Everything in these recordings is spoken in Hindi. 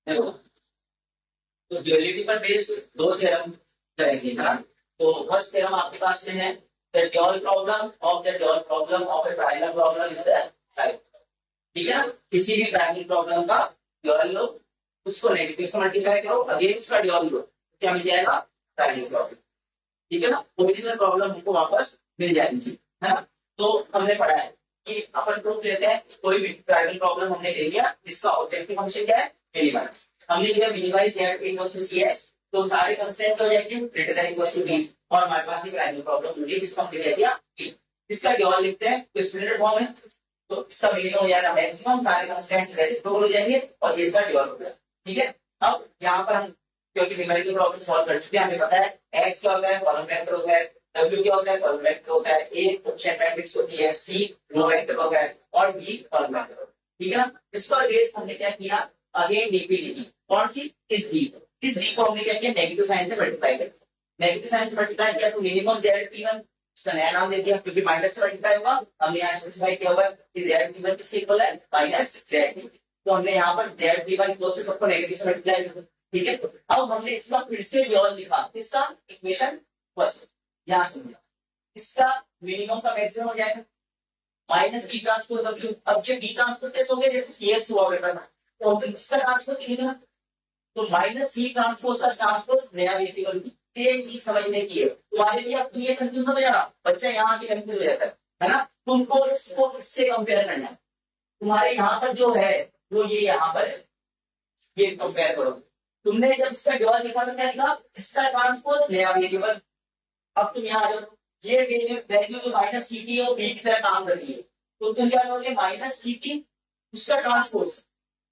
देखो, तो ड्यूअलिटी पर बेस्ड दो थ्योरम करेंगे ना। तो फर्स्ट थ्योरम आपके पास में है, the dual problem of the dual problem of A primal problem is the primal. ठीक है ना, किसी भी प्राइमल प्रॉब्लम का ड्यूअल लो, उसको नेगेटिव से मल्टीप्लाई करो, अगेन उसका ड्यूअल लो, क्या मिल जाएगा? Primal problem. ठीक है ना, ओरिजिनल प्रॉब्लम हमको वापस मिल जाएगी, है ना। तो हमने पढ़ा है कि अपन प्रूफ लेते हैं, कोई भी प्राइमल प्रॉब्लम हमने ले लिया, इसका ऑब्जेक्टिव फंक्शन क्या है? मिनिमाइज। हमने लिया minimize z equals to cs, तो सारे कंस्ट्रेंट हो जाएंगे greater than equals to b, और हमारे पास एक प्राइमल प्रॉब्लम होगी जिसको हमने ले लिया b। इसका ड्यूअल लिखते हैं, तो स्टैंडर्ड फॉर्म है, तो इसका मिनिमम हो जाएगा मैक्सिमम, सारे कंस्ट्रेंट रेसिप्रोकल हो जाएंगे और ये इसका ड्यूअल हो गया। ठीक है, अब यहाँ पर हम क्योंकि न्यूमेरिकल प्रॉब्लम सॉल्व कर चुके हैं, हमें पता है x क्या होता है? कॉलम वेक्टर होता है, w क्या होता है? कॉलम वेक्टर होता है, a ऑप्शन मैट्रिक्स होती है, c रो वेक्टर होता है और b कॉलम वेक्टर होता है। ठीक है ना, इस पर बेस हमने क्या किया? अगेन डीपी लिखी, कौन सी? इस d को हमने क्या किया? नेगेटिव साइन से मल्टीप्लाई किया। नेगेटिव साइन से मल्टीप्लाई किया तो मिनिमम z इसका नया नाम दे दिया, क्योंकि माइनस से मल्टीप्लाई होगा। हमने यहाँ स्पेसिफाई किया हुआ है कि z किसके इक्वल है? Minus z। तो हमने यहाँ पर z इक्वल टू सबको नेगेटिव से मल्टीप्लाई किया। ठीक है, अब हमने इसका फिर से ड्यूअल लिखा, इसका इक्वेशन फर्स्ट यहां से मिला, इसका मिनिमम का मैक्सिमम हो जाएगा माइनस बी ट्रांसपोज w। अब ये बी ट्रांसपोज कैसे होंगे? जैसे cx हुआ करता था, तो हम इसका ट्रांसपोज लिखेंगे, तो माइनस सी ट्रांसपोज का ट्रांसपोज नया वेरिएबल। ये चीज समझने की है तुम्हारे लिए। अब ये कंफ्यूज हो जाना, बच्चा यहाँ के कंफ्यूज हो जाता है ना। तुमको इसको इससे कंपेयर करना है, तुम्हारे यहाँ पर जो है वो ये यहाँ पर ये कंपेयर करो। तुमने जब इसका ड्यूअल लिखा तो क्या लिखा? इसका ट्रांसपोज नया वेरिएबल। अब तुम यहाँ आ जाओ, ये वैल्यू जो माइनस सी टी और बी की तरह काम कर रही है, तो तुम क्या करोगे? माइनस सी टी उसका ट्रांसपोज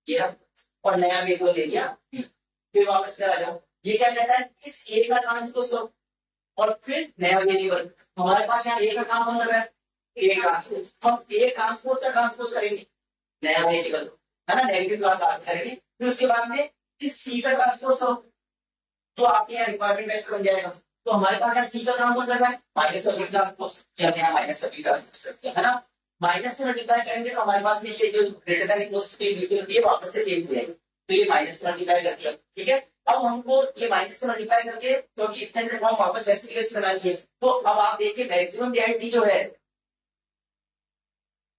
ये और नया वेरिएबल ले लिया, फिर वापस आ जाओ। ये क्या कहता है? इस ए का ट्रांसपोज करो और फिर नया वेरिएबल। हमारे पास यहाँ ए का काम बन रहा है, ए ट्रांसपोज। हम ए ट्रांसपोज का ट्रांसपोज करेंगे नया वेरिएबल, है ना, नेगेटिव का बात करेंगे। फिर उसके बाद में इस सी का ट्रांसपोज करो, तो आपके यहाँ रिक्वायरमेंट वेक्टर बन जाएगा। तो हमारे पास यहाँ सी का काम बन रहा है माइनस का बी ट्रांसपोज, हमने यहाँ माइनस का बी ट्रांसपोज कर दिया, है ना। माइनस से मल्टीप्लाई करेंगे तो हमारे पास में ये जो ग्रेटर देन इक्वल्स टू होती है वापस से चेंज हो जाएगी, तो ये माइनस से मल्टीप्लाई कर दिया। ठीक है, अब हमको ये माइनस से मल्टीप्लाई करके, क्योंकि स्टैंडर्ड फॉर्म वापस रेसिप्रोकल बना लिए, तो अब आप देखिए मैक्सिमम जेड जो है,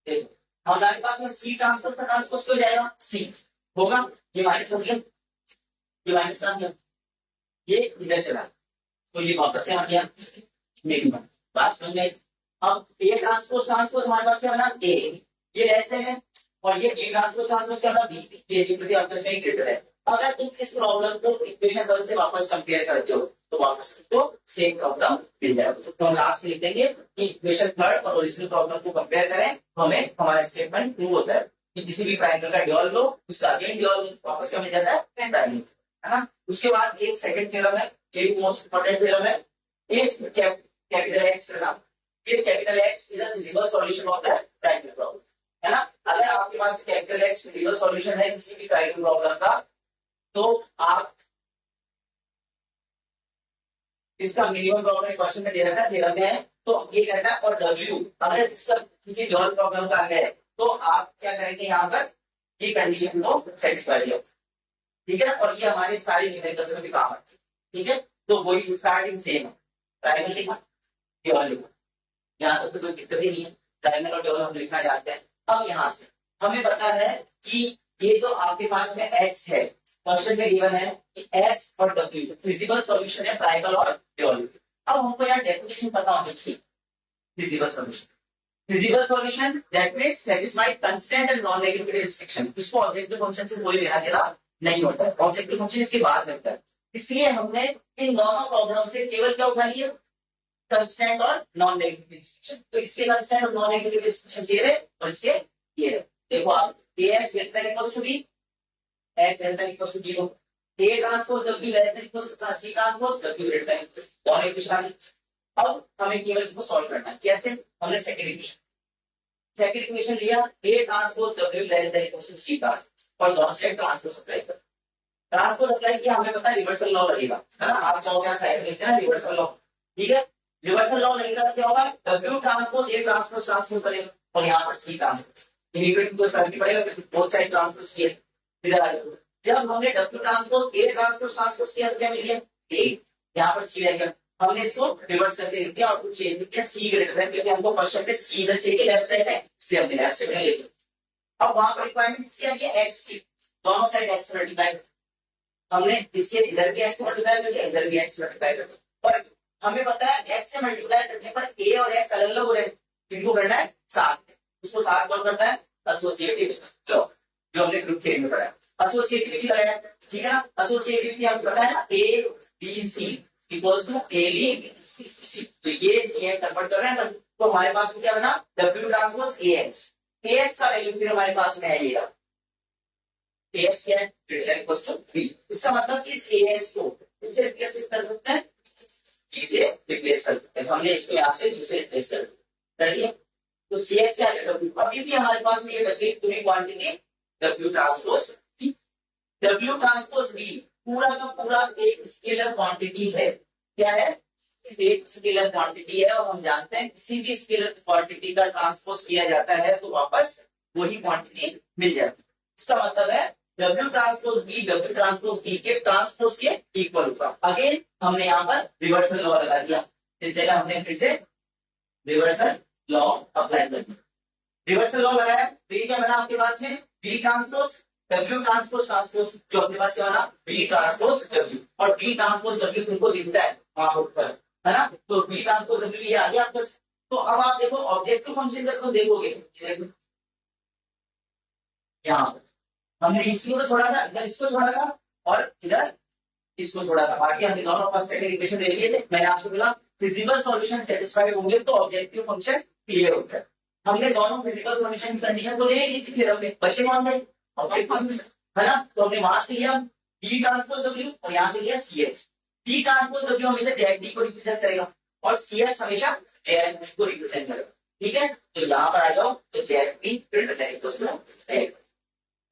देखो हमारे पास में सी ट्रांसपोज का ट्रांसपोज हो जाएगा, सी होगा, ये माइनस हो गया, ये माइनस आ गया, ये इधर चला, तो ये वापस से आ गया मिनिमम। बात समझ में? अब ए ट्रांसपोज हमारे पास क्या बना? ए, ये लेस देन है, और ये बी ट्रांसपोज क्या बना? बी। ये प्रति आपस में ग्रेटर है। अगर तुम इस प्रॉब्लम को इक्वेशन 1 से वापस कंपेयर करते हो तो वापस तो सेम प्रॉब्लम मिल जाएगा। तो हम लास्ट में लिख देंगे कि इक्वेशन 3 और ओरिजिनल प्रॉब्लम को कंपेयर करें, हमें हमारा स्टेटमेंट प्रूव होता है कि किसी भी प्राइमल का ड्यूअल लो, उसका अगेन ड्यूअल वापस क्या मिल जाता है? प्राइमल, है ना। उसके बाद एक सेकंड थ्योरम है, एक मोस्ट इंपॉर्टेंट थ्योरम है, एक कैपिटल एक्स का नाम। ये capital x is a physical solution of the primal problem, है ना। अगर आपके पास कैपिटल एक्स फिजिकल सॉल्यूशन है किसी भी प्राइमल प्रॉब्लम का, तो आप इसका मिनिमम प्रॉब्लम क्वेश्चन में दे रखा है, थ्योरम में है, तो ये कहता है और W अगर इसका किसी ड्यूअल प्रॉब्लम का है तो आप क्या करेंगे? यहाँ पर ये कंडीशन को सेटिस्फाई किया, ठीक है ना। और ये हमारे सारे न्यूमेरिकल्स में भी काम आती है, ठीक है। तो वही स्टार्टिंग सेम है, प्राइमल लिखा, ड्यूअल लिखा, यहाँ तक तो कोई दिक्कत ही नहीं है, प्राइमल और ड्यूअल हम लिखना जानते हैं। अब यहाँ से हमें पता है कि ये जो आपके पास में x है, क्वेश्चन में गिवन है कि x और w फिजिकल सॉल्यूशन है प्राइमल और ड्यूअल। अब हमको यहाँ डेफिनेशन पता होनी चाहिए। Physical solution that means satisfied constant and non negative restriction. इसको ऑब्जेक्टिव फंक्शन से कोई लेना देना नहीं होता है, ऑब्जेक्टिव फंक्शन इसके बाद लगता है। इसलिए हमने इन दोनों प्रॉब्लम से केवल क्या उठा लिया? कांस्टेंट और नॉन नेगेटिव रिस्ट्रिक्शन। तो इसके कांस्टेंट और नॉन नेगेटिव रिस्ट्रिक्शन ये रहे और इसके ये रहे। देखो आप ax greater than equals to b, x greater than equals to 0, a transpose w less than equals to c transpose w greater than equals to। दोनों इक्वेशन आ गई। अब हमें केवल इसको सॉल्व करना है। कैसे? हमने सेकंड इक्वेशन लिया, a transpose w less than equals to c transpose, और दोनों से ट्रांसपोज अप्लाई कर। ट्रांसपोज अप्लाई किया, हमें पता है रिवर्सल लॉ लगेगा, है ना। आप चाहो क्या साइड में लिखते हैं रिवर्सल लॉ, ठीक है। रिवर्सल लॉ लगेगा तो क्या होगा? w ट्रांसपोज a ट्रांसपोज करेगा और यहाँ पर c ट्रांसपोज इक्वेशन को सॉल्व पड़ेगा, बोथ साइड ट्रांसपोज किए, इधर आ जाओ, जब हमने W transpose A transpose transpose किया तो क्या मिल गया ए, यहाँ पर सी रह गया, हमने इसको रिवर्स करके लिख दिया और कुछ चेंज किया सी ग्रेटर देन, क्योंकि हमको क्वेश्चन पे सी इधर चाहिए लेफ्ट साइड है, इसलिए हमने लेफ्ट साइड में ले लिया। अब वहां पर रिक्वायरमेंट क्या है एक्स की, दोनों साइड एक्स मल्टीप्लाई, हमने इसके इधर भी एक्स मल्टीप्लाई कर दिया इधर भी एक्स मल्टीप्लाई कर दिया, और हमें पता है एक्स से मल्टीप्लाई करने पर ए और एक्स अलग अलग हो रहे हैं, इनको करना है साथ, उसको साथ कौन करता है एसोसिएटिव लॉ, जो हमने ग्रुप थ्योरी में पढ़ा है। एसोसिएटिविटी लगाया, ठीक है ना, एसोसिएटिविटी आपको पता है ना A B C equals to A B C, तो ये कन्वर्ट कर रहे हैं, तो हमारे पास क्या बना W ट्रांसपोज AX, AX का वैल्यू फिर हमारे पास में आएगा, AX क्या है इक्वल्स टू B, इसका मतलब कि इस AX को इससे रिप्लेस कर सकते हैं, B से रिप्लेस कर सकते हैं, हमने इसको यहाँ से B से रिप्लेस कर दिया, तो CX क्या है W, अभी भी हमारे पास में ये बच गई पूरी quantity W transpose B, W transpose B पूरा का पूरा एक स्केलर क्वांटिटी है, क्या है एक स्केलर क्वांटिटी है, और हम जानते हैं किसी भी स्केलर क्वांटिटी का ट्रांसपोज किया जाता है तो वापस वही क्वांटिटी मिल जाती है, इसका मतलब है W ट्रांसपोज B के ट्रांसपोज के इक्वल होगा। अगेन हमने यहाँ पर रिवर्सल लॉ लगा दिया, इस जगह हमने फिर से रिवर्सल लॉ अप्लाई कर दिया, रिवर्सल लॉ लगाया तो ये क्या बना आपके पास में B transpose W transpose transpose, जो आपके पास क्या बना B ट्रांसपोज W, और B ट्रांसपोज W तुमको दिखता है वहां पर, है ना, तो B ट्रांसपोज W ये आ गया आपके पास। तो अब आप देखो ऑब्जेक्टिव फंक्शन जब तुम देखोगे, यहाँ हमने इसको तो छोड़ा था, इधर इसको छोड़ा था और इधर इसको छोड़ा था, बाकी हमने दोनों फर्स्ट सेकंड इक्वेशन ले लिए थे, मैंने आपसे बोला फिजिकल सॉल्यूशन सेटिस्फाइड होंगे तो ऑब्जेक्टिव फंक्शन क्लियर होता है, हमने दोनों फिजिकल सॉल्यूशन की कंडीशन तो ले ली थी, फिर हमने बच्चे मान गए ऑब्जेक्टिव फंक्शन, है ना, तो हमने वहां से लिया B ट्रांसपोज W और यहाँ से लिया CX, B ट्रांसपोज W हमेशा ZD को रिप्रेजेंट करेगा और CX हमेशा ZD को रिप्रेजेंट करेगा, ठीक है, तो यहाँ पर आ जाओ तो ZB Z,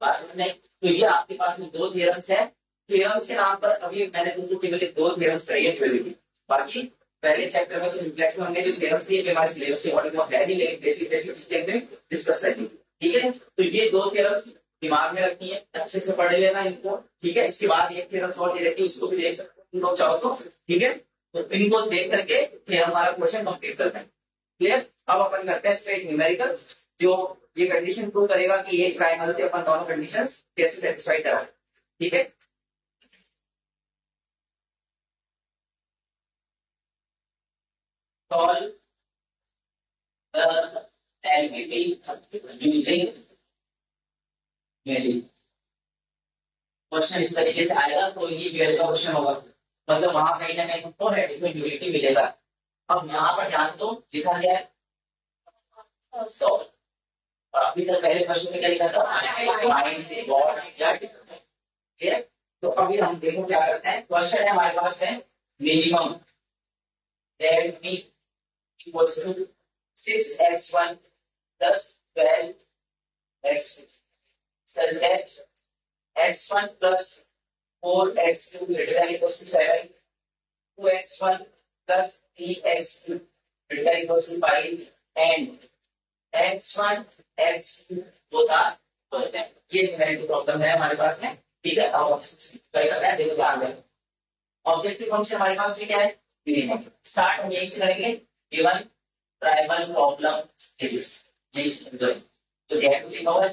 बात नहीं, तो ये आपके पास में दो थ्योरम्स है, थ्योरम्स के नाम पर अभी मैंने तुमको केवल दो थ्योरम्स कराई है ट्रिविटी, बाकी पहले चैप्टर में तो सिंप्लेक्स में हमने जो थ्योरम्स दिए हमारे सिलेबस के अकॉर्डिंग वो है नहीं, लेकिन बेसिक बेसिक चीजें हमने डिस्कस कर ली, ठीक है, तो ये दो थ्योरम्स दिमाग में रखनी है, अच्छे से पढ़ लेना इनको, ठीक है, इसके बाद एक थ्योरम्स और दे रखी है उसको भी देख सकते हो तुम लोग चाहो तो, ठीक है, तो इनको देख करके फिर हमारा क्वेश्चन कंप्लीट करते हैं, क्लियर। अब अपन करते हैं स्ट्रेट न्यूमेरिकल, जो ये कंडीशन प्रूव करेगा कि ये ट्रायंगल से अपन दोनों कंडीशंस कैसे सेटिस्फाई करा, ठीक है। Solve the algebra using value, question इस तरीके से आएगा तो ये वैल्यू का क्वेश्चन होगा, मतलब वहां कहीं ना कहीं तुमको रेडिकल ड्यूलिटी मिलेगा। अब यहाँ पर ध्यान दो लिखा गया है सॉल्व, और अभी तक पहले क्वेश्चन में क्या लिखा था फाइंड व्हाट या क्लियर, तो अभी हम देखो क्या करते हैं, क्वेश्चन है हमारे पास है minimum ZB equals to 6x1 plus 12x2 such that x1 plus 4x2 greater than equals to 7, 2x1 plus 3x2 greater than equals to 5, and x1 x2 both are positive, ये न्यूमेरिकल प्रॉब्लम है हमारे पास में, ठीक है। अब क्या करना है देखो ध्यान दें, ऑब्जेक्टिव फंक्शन हमारे पास में क्या है मिनिमम, स्टार्ट हम यहीं से करेंगे, गिवन ट्रायंगल प्रॉब्लम इज, यही से तो जेड लिखा हुआ है।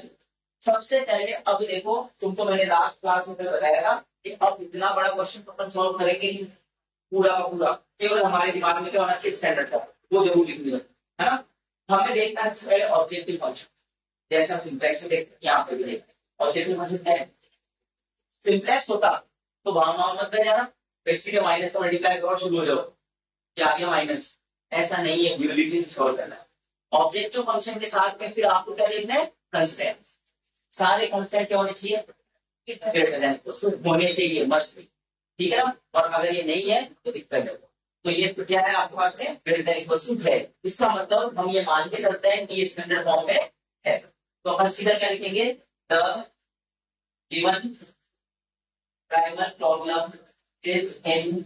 सबसे पहले अब देखो तुमको मैंने लास्ट क्लास में बताया था कि अब इतना बड़ा क्वेश्चन अपन सॉल्व करेंगे नहीं पूरा का पूरा, केवल हमारे दिमाग में क्या होना चाहिए स्टैंडर्ड का, वो जरूर लिख लिया, है ना। हमें देखना है पहले ऑब्जेक्टिव फंक्शन, जैसे हम सिंप्लेक्स में देखते हैं यहाँ पे भी देखते हैं ऑब्जेक्टिव फंक्शन है, सिंप्लेक्स होता तो भावनाओं मत कर जाना, सीधे माइनस से मल्टीप्लाई करो शुरू हो जाओ, क्या आ गया माइनस, ऐसा नहीं है, ड्यूलिटी से सॉल्व करना है। ऑब्जेक्टिव फंक्शन के साथ में फिर आपको क्या देखना है कंस्टेंट, सारे कंस्टेंट क्या होने चाहिए ग्रेटर देन उसको होने चाहिए मस्ट भी, ठीक है ना, और अगर ये नहीं है तो दिक्कत है, तो ये क्या है आपके पास में ग्रेटर देन इक्वल्स टू है, इसका मतलब हम ये मान के चलते हैं कि ये स्टैंडर्ड फॉर्म में है, तो अपन सीधा क्या लिखेंगे the given triangle problem is in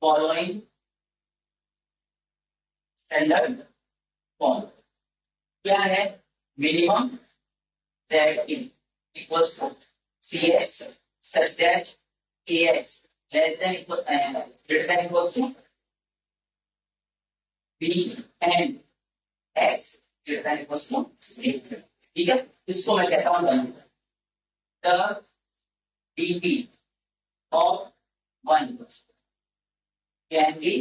following standard form, क्या है minimum Z in equals to CX such that ax less than equal greater than equals to b and x greater than equals to c. ठीक है, इसको मैं कहता हूं the dp of 1 can be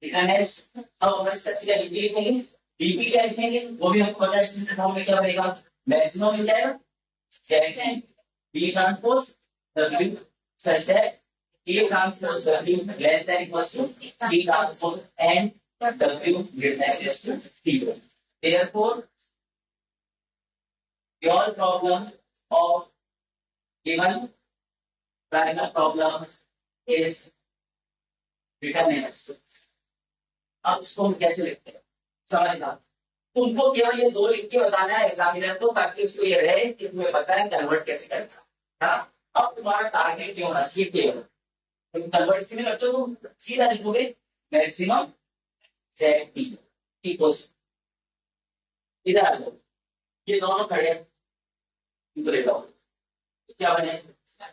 written as, अब हम इसका सीधा dp लिखेंगे, dp क्या लिखेंगे वो भी हमको पता है, इस फॉर्म में क्या बनेगा, मैक्सिमम मिल जाएगा second b transpose w such that a transpose w less than equals to c transpose and w greater than equals to 0. Therefore your problem of given triangle problem is written as, अब इसको हम कैसे लिखते हैं समझना, तुमको केवल ये दो लिख के बताना है एग्जामिनर को, ताकि उसको ये रहे कि तुम्हें पता है कन्वर्ट कैसे करना है। अब तुम्हारा टारगेट क्या होना चाहिए, केवल तुम कन्वर्ट इसमें करते हो तो सीधा लिखोगे मैक्सिमम ZT इक्वल्स, इधर आ जाओ, ये दोनों खड़े क्या बने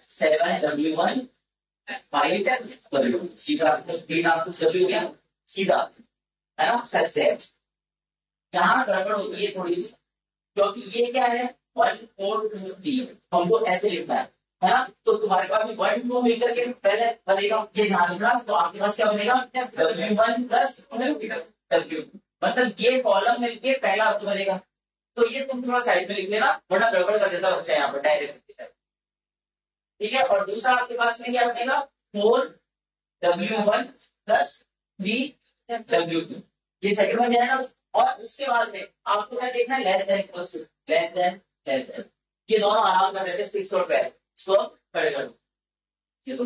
7W1 5W सीधा W हो गया सीधा, है ना, सच दैट यहाँ गड़बड़ होती है थोड़ी सी, क्योंकि ये क्या है 1 4 2 3 हमको ऐसे लिखना है ना, तो तुम्हारे पास में 1 2 मिलकर के पहले बनेगा, ये ध्यान रखना, तो आपके पास क्या बनेगा W1 प्लस W, मतलब ये कॉलम मिलके पहला आपको बनेगा, तो ये तुम थोड़ा साइड में लिख लेना वरना गड़बड़ कर देता बच्चा यहाँ पर डायरेक्ट, ठीक है। और दूसरा आपके पास में क्या बनेगा 4W1 प्लस 3W2, ये सेकंड में जाएगा, और उसके बाद में आपको क्या देखना है less than equals to less than, ये दोनों आराम कर रहे थे 6 और 12, इसको खड़े कर दो, ये तो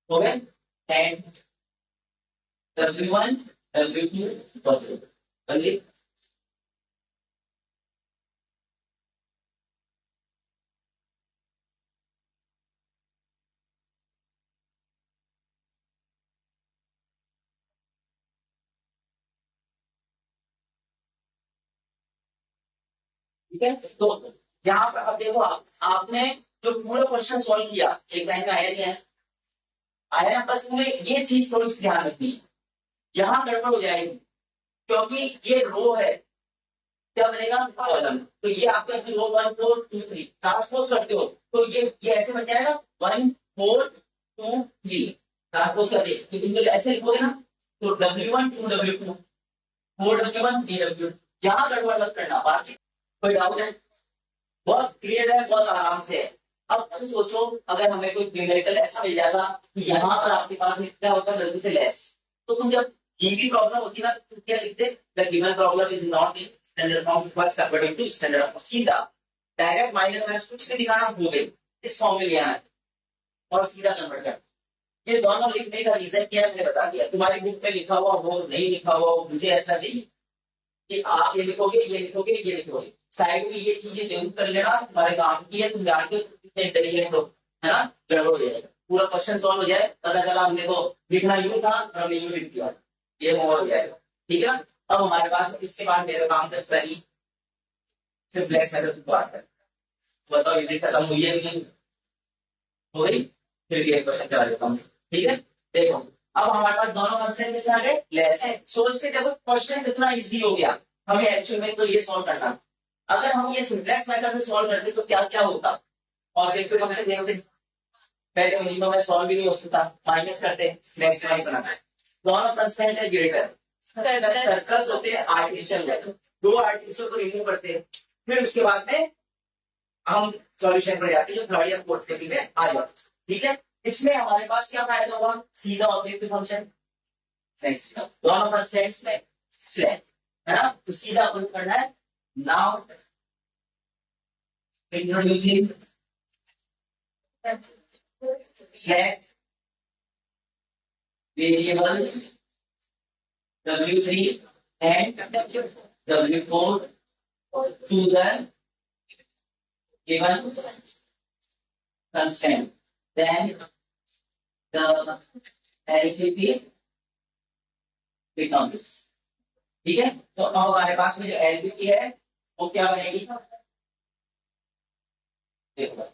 हो गए, एंड W1 W2 बंदी, ठीक है। तो यहाँ पर अब देखो आपने जो पूरा क्वेश्चन सॉल्व किया एक लाइन में आया नहीं है, आया ना, बस तुम्हें ये चीज थोड़ी सी ध्यान रखनी है, यहाँ गड़बड़ हो जाएगी क्योंकि ये रो है, क्या बनेगा कॉलम, तो ये आपका रो 1 4 2 3 ट्रांसपोज करते हो तो ये ऐसे बन जाएगा 1 4 2 3 ट्रांसपोज करते, तो तुम ऐसे लिखोगे ना, तो W1 2W2 4W1 3W, यहाँ गड़बड़ मत करना, बाकी कोई डाउट है, बहुत क्लियर है, बहुत आराम से है। अब तुम सोचो अगर हमें कोई न्यूमेरिकल ऐसा मिल जाता कि यहाँ पर आपके पास में क्या होता गलती से लेस, तो तुम जब गिवन प्रॉब्लम होती ना तो क्या लिखते, the given problem is not in standard form, first convert to standard form, सीधा डायरेक्ट माइनस माइनस कुछ भी दिखाना भूल गए, इस फॉर्म में लिया है और सीधा कन्वर्ट कर। ये दोनों लिखने का रीजन क्या है मैंने बता दिया, तुम्हारी बुक में लिखा हुआ हो नहीं लिखा हुआ हो, मुझे ऐसा चाहिए कि आप ये लिखोगे ये लिखोगे ये लिखोगे, साइड में ये चीजें जरूर कर लेना, तुम्हारे काम की है, तुम जानते हो कितने इंटेलिजेंट हो, है ना, गड़बड़ हो जाएगा, पूरा क्वेश्चन सॉल्व हो जाए, पता चला हमने तो लिखना यूं था और हमने यूं लिख दिया, ये मोर हो जाएगा, ठीक है। अब हमारे पास इसके बाद मेरा काम था स्पेलिंग सिंपलेक्स मेथड की बात है, बताओ यूनिट खत्म हुई है नहीं हो गई, फिर ये क्वेश्चन करा देता हूँ, ठीक है। देखो अब हमारे पास दोनों कंस्ट्रेंट किसमें आ गए लेस है, सोच के देखो क्वेश्चन कितना इजी हो गया, हमें एक्चुअल में तो ये सॉल्व करना, अगर हम ये सिंप्लेक्स मेथड से सॉल्व करते तो क्या क्या होता, और जैसे फंक्शन देखते पहले मिनिमम में सॉल्व भी नहीं हो सकता, माइनस करते मैक्सिमाइज बनाना, दोनों कंस्टेंट है ग्रेटर, सर्कल्स होते हैं आर्टिफिशियल, दो आर्टिफिशियल को रिमूव करते हैं, फिर उसके बाद में हम सॉल्यूशन पर जाते हैं जो थर्ड या फोर्थ स्टेप में आ जाते, ठीक है। इसमें हमारे पास क्या फायदा हुआ, सीधा ऑब्जेक्टिव फंक्शन, दोनों कंस्टेंट स्लैब, है ना, तो सीधा अपन करना है। Now introducing slab variables W3 and W4 to the given constant, then the LPP becomes, ठीक है। तो अब हमारे पास में जो LPP है वो क्या बनेगी, देखो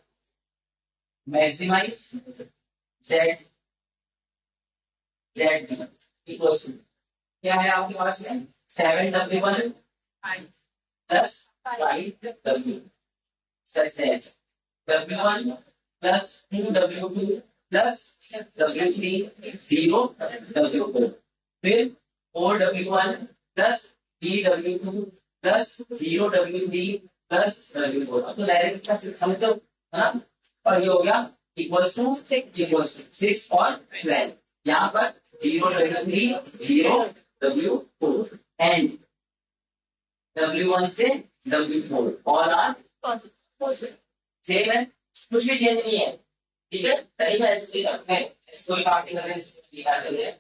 maximize Z Z D equals to क्या है आपके पास में 7w1 plus 5w such that w1 plus 2w2 plus w3 0 w4 फिर 4w1 plus 3w2 plus 0w3 plus w4। अब तो डायरेक्ट समझो है ना। और ये हो गया इक्वल्स टू 6 और 12। यहाँ पर 0w3 0w4 एंड w1 से w4 और आर सेम है, कुछ भी चेंज नहीं है। ठीक है, तरीका ऐसे करते हैं, कोई बात नहीं करते हैं, लिखा करिए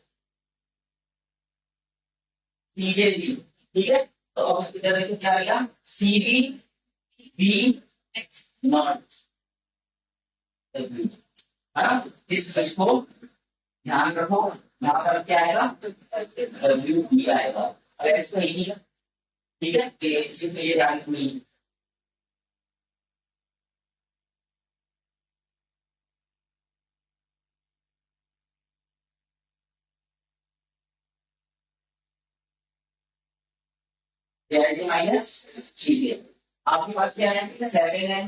सीजे डी। ठीक है, तो अब इधर देखो क्या आएगा सी बी बी नॉट है ना। इस चीज को ध्यान रखो, यहाँ पर क्या आएगा डब्ल्यू बी आएगा। अगर इसको नहीं है ठीक है, तो ये ध्यान रखनी माइनस सी है। आपके पास क्या है 7 है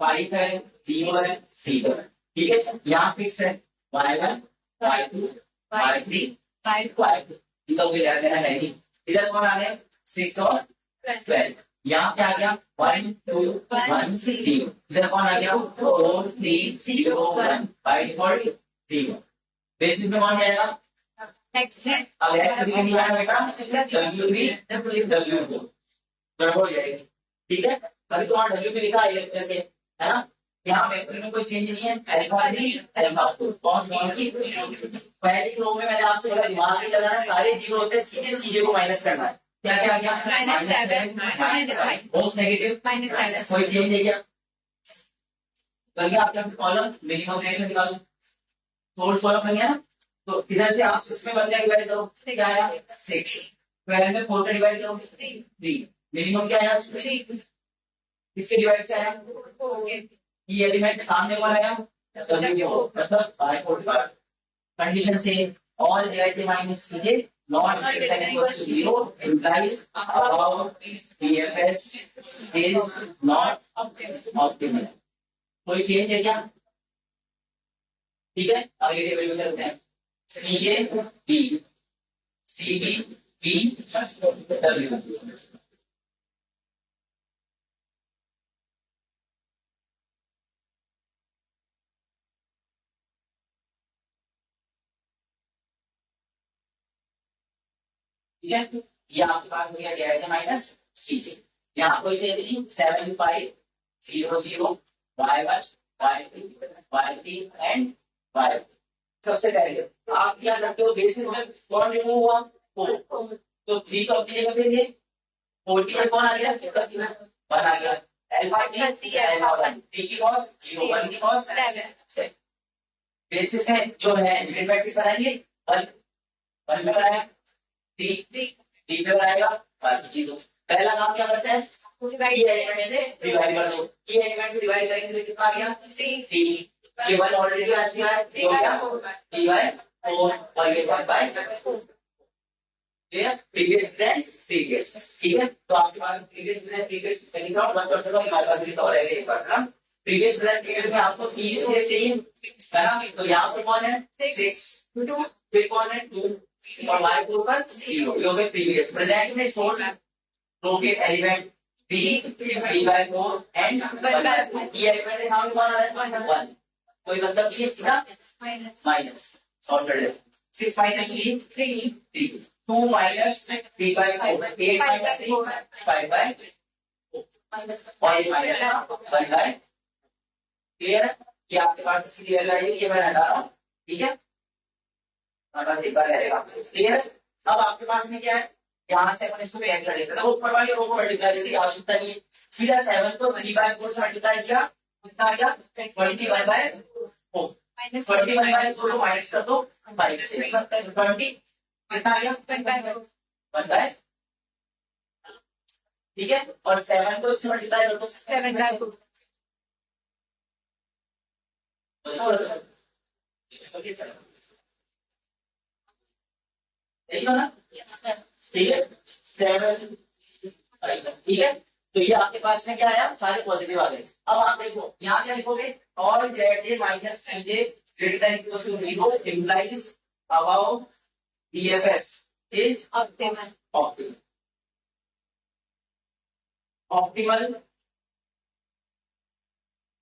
5 है 0 है 0। ठीक है, यहाँ फिक्स है y1 y2 y3 y4 इधर भी लगा देना है। इधर कौन आ गया 6 और 12। यहाँ क्या आ गया 1 2 1 0। इधर कौन आ गया 4 3 0 1 बाय डिफॉल्ट 0। बेसिस में कौन जाएगा x है। अब x भी नहीं आया बेटा w3 w4 गड़बड़ हो जाएगी। ठीक है, अभी तो वहां w भी लिखा है ना। यहाँ वेक्टर में कोई चेंज नहीं है, अल्फा 3 अल्फा 4 कॉस की पहली रो में मैंने आपसे बोला दिमाग नहीं लगाना, सारे जीरो होते हैं, सीधे सीधे को माइनस करना है। क्या क्या आ गया -7 मोस्ट नेगेटिव -7 कोई चेंज है क्या। बल्कि आप जब कॉलम मिनिमम रिएक्शन निकालो सोर्स कॉलम बन गया ना, तो इधर से आप 6 में 1 का डिवाइड करो क्या आया 6, 12 में 4 का डिवाइड करो 3, मिनिमम क्या आया 3, इसके डिवाइड से आया ये एलिमेंट सामने कौन आया w4 मतलब बाय 45 कंडीशन से all negative minus c not greater than equal to 0 implies above PFS is not optimal। कोई चेंज है क्या। ठीक है, अगले टेबल में चलते हैं CA B CB B W। ठीक है, ये आपके पास हो गया क्या माइनस सीजे। यहाँ कोई चेंज नहीं 7 5 0 0 y1 y2 y3 and y। सबसे पहले आप क्या करते हो बेसिस में कौन रिमूव हुआ 4, तो 3 तो अपनी जगह पे थे 4 की कौन आ गया 1 आ गया अल्फा 3 अल्फा 1 3 की कॉस 0 1 की कॉस 7। बेसिस में जो है यूनिट मैट्रिक्स बनाएंगे 1 1 में बनाया 3 पे बनाएगा बाकी चीजों। पहला काम क्या करते हैं की एलिमेंट से डिवाइड कर दो, की एलिमेंट से डिवाइड करेंगे तो कितना आ गया 3 ये 1 ऑलरेडी आ चुका है ये हो गया d बाय 4 और ये 1 by 4। Clear, previous present previous. ठीक है, तो आपके पास previous present previous second round 1 कर दो, हमारे पास भी तो रहेगा एक बार ना। प्रीवियस प्रेजेंट प्रीवियस में आपको 30 के सेम है ना, तो यहां पर कौन है 6 2 फिर कौन है 2 और y4 पर 0। ये हो गए प्रीवियस। प्रेजेंट में सोर्स रो के एलिमेंट b b/4 एंड 1/4 की एलिमेंट के सामने कौन आ रहा है 1, कोई मतलब नहीं है सीधा माइनस सॉल्व कर लेते 6 - 3 3 2 - 3/4 8 - 3 5/4 और ये माइनस 1/। क्लियर है, ये आपके पास इसकी वैल्यू आएगी, ये मैं हटा रहा हूं। ठीक है, क्लियर। अब आपके पास में क्या है यहाँ से अपन इसको चेक कर लेते हैं, ऊपर वाली रो को मल्टीप्लाई करने की आवश्यकता नहीं है, सीधा 7 को 3/4 से मल्टीप्लाई किया कितना आ गया 21/4 21/4 को माइनस कर दो 5 से 20 कितना आ गया 1/। ठीक है, और 7 को इससे मल्टीप्लाई कर दो 7/2 सही हो ना? ठीक है, 7, ठीक है। तो ये आपके पास में क्या आया, सारे पॉजिटिव आ गए। अब आप देखो यहाँ क्या लिखोगे, all Z A minus C J greater than equal to 0 implies above BFS is optimal. Optimal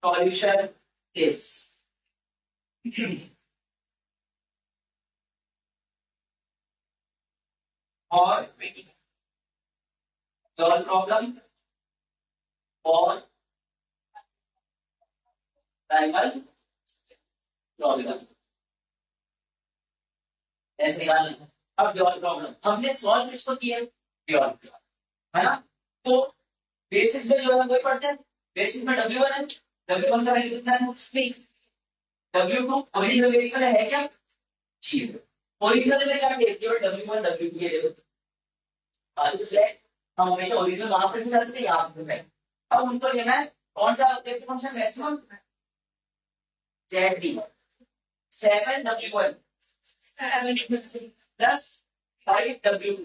solution is or your problem or primal problem ऐसे निकालना। अब योर प्रॉब्लम हमने सॉल्व किसको किया, योर, है ना? तो बेसिस में जो है वही पढ़ते हैं। बेसिस में W1 है, W1 का वैल्यू कितना है, W2 ओरिजिनल वेरिएबल है क्या, 0। ओरिजिनल में क्या है, केवल W1 W2 के लिए दूसरे हम हमेशा ओरिजिनल वहां पर भी कर सकते हैं, यहाँ पर भी। अब उनको लेना है कौन सा objective function maximum, ZD 7W1 plus 5W2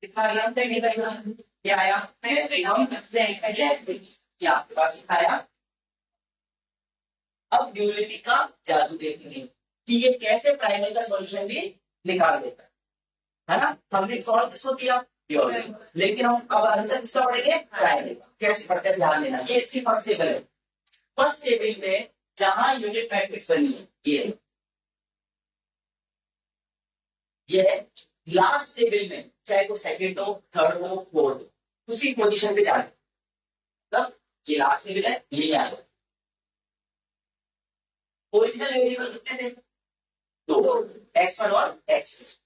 कितना आया, क्या आया, क्या आपके पास कितना आया। अब ड्यूअलिटी का जादू देखेंगे कि ये कैसे प्राइमल का सॉल्यूशन भी निकाल देता है ना? हमने सॉल्व किसको किया, ड्यूअलिटी, लेकिन हम अब आंसर किसका पढ़ेंगे, प्राइमल। कैसे पढ़ते हैं ध्यान देना, ये इसकी फर्स्ट टेबल है। फर्स्ट टेबल में जहां यूनिट मैट्रिक्स बनी है ये लास्ट टेबल में, चाहे तो सेकंड हो, थर्ड हो, फोर्थ हो, उसी पोजीशन पे जाए। तब ये लास्ट टेबल है, ये यहाँ है। ओरिजिनल वेरिएबल कितने थे, 2, x1 और x2।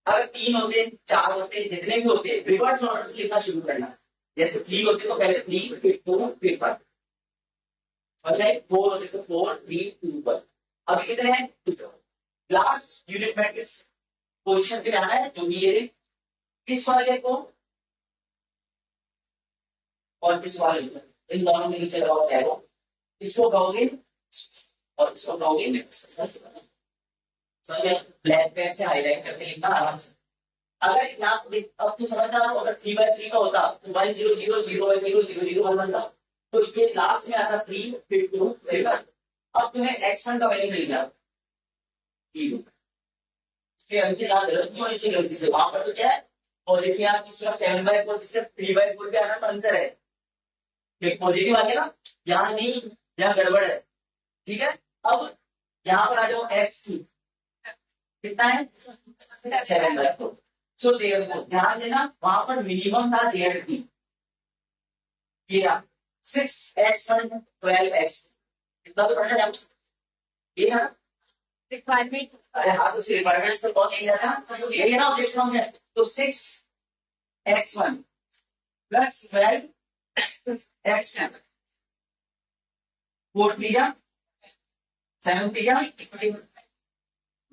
अगर 3 होते, 4 होते, जितने भी होते, रिवर्स ऑर्डर से लिखना शुरू करना। जैसे 3 होते तो पहले 3, फिर 2, फिर 1, और 4 होते तो 4, 3, 2, 1। अभी कितने हैं, 2। लास्ट यूनिट मैट्रिक्स पोजीशन पे जाना है, जो भी ये इस वाले को और इस वाले को, इन दोनों में नीचे लगाओ एरो, इसको कहोगे और इसको कहोगे। ब्लैक पेन से हाईलाइट करके लिखना आराम से। अगर यहाँ अब तू समझ रहा हो, अगर 3/3 का होता तो 1 0 0 0 0 0 0 1 बनता, तो ये लास्ट में आता 3 फिर 2 फिर 1। अब तुम्हें x1 का वैल्यू मिल गया 0। इसके आंसर याद क्यों नीचे गलती से, वहां पर तो क्या है पॉजिटिव, यहाँ की सिर्फ 7/4 सिर्फ 3/4 पे आना तो आंसर है, एक पॉजिटिव आ गया ना, यहाँ नहीं, यहाँ गड़बड़ है। ठीक है, अब यहाँ पर आ जाओ x2 कितना है, 7/4। सो देखो ध्यान देना, वहां पर मिनिमम था ZD, ये 6x1 12x2 कितना तो पढ़ना चाहिए, ये है रिक्वायरमेंट। अरे हाँ, तो रिक्वायरमेंट से कौन सा था, यही है ना ऑब्जेक्शन फंक्शन। तो 6x1 plus 12x2 4 3 7 3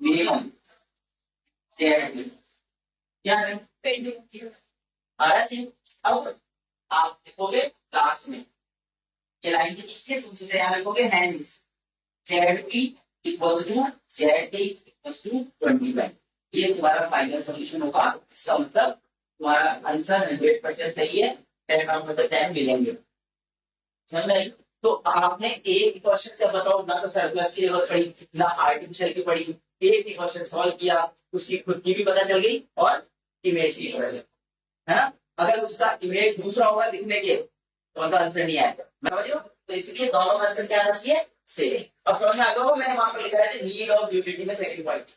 minimum ZD क्या है, अब आप लिखोगे लास्ट में ये लाइन के नीचे दूसरे यहाँ लिखोगे hence ZP equals to ZD equals to 21। ये तुम्हारा फाइनल सॉल्यूशन होगा। इसका मतलब तुम्हारा आंसर 100% सही है, 10 आउट ऑफ 10 मिलेंगे। समझ में आई? तो आपने एक क्वेश्चन से बताओ ना तो सरप्लस की जरूरत पड़ी ना आर्टिफिशियल की पड़ी, एक ही क्वेश्चन सॉल्व किया, उसकी खुद की भी पता चल गई और इमेज की पता चल, है ना? अगर उसका इमेज दूसरा होगा लिखने के तो उनका आंसर नहीं आएगा, समझ लो। तो इसलिए दोनों का आंसर क्या आना चाहिए, सेम। अब समझ में आ गया, मैंने वहां पर लिखा है नीड ऑफ ड्यूअलिटी में सेकंड पॉइंट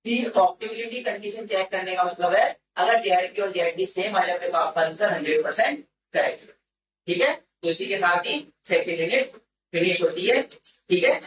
की ऑप्टिमिलिटी कंडीशन चेक करने का मतलब है अगर ZP और ZD सेम आ जाते तो आपका आंसर 100% करेक्ट। ठीक है, तो इसी के साथ ही सेकंड यूनिट फिनिश होती है। ठीक है।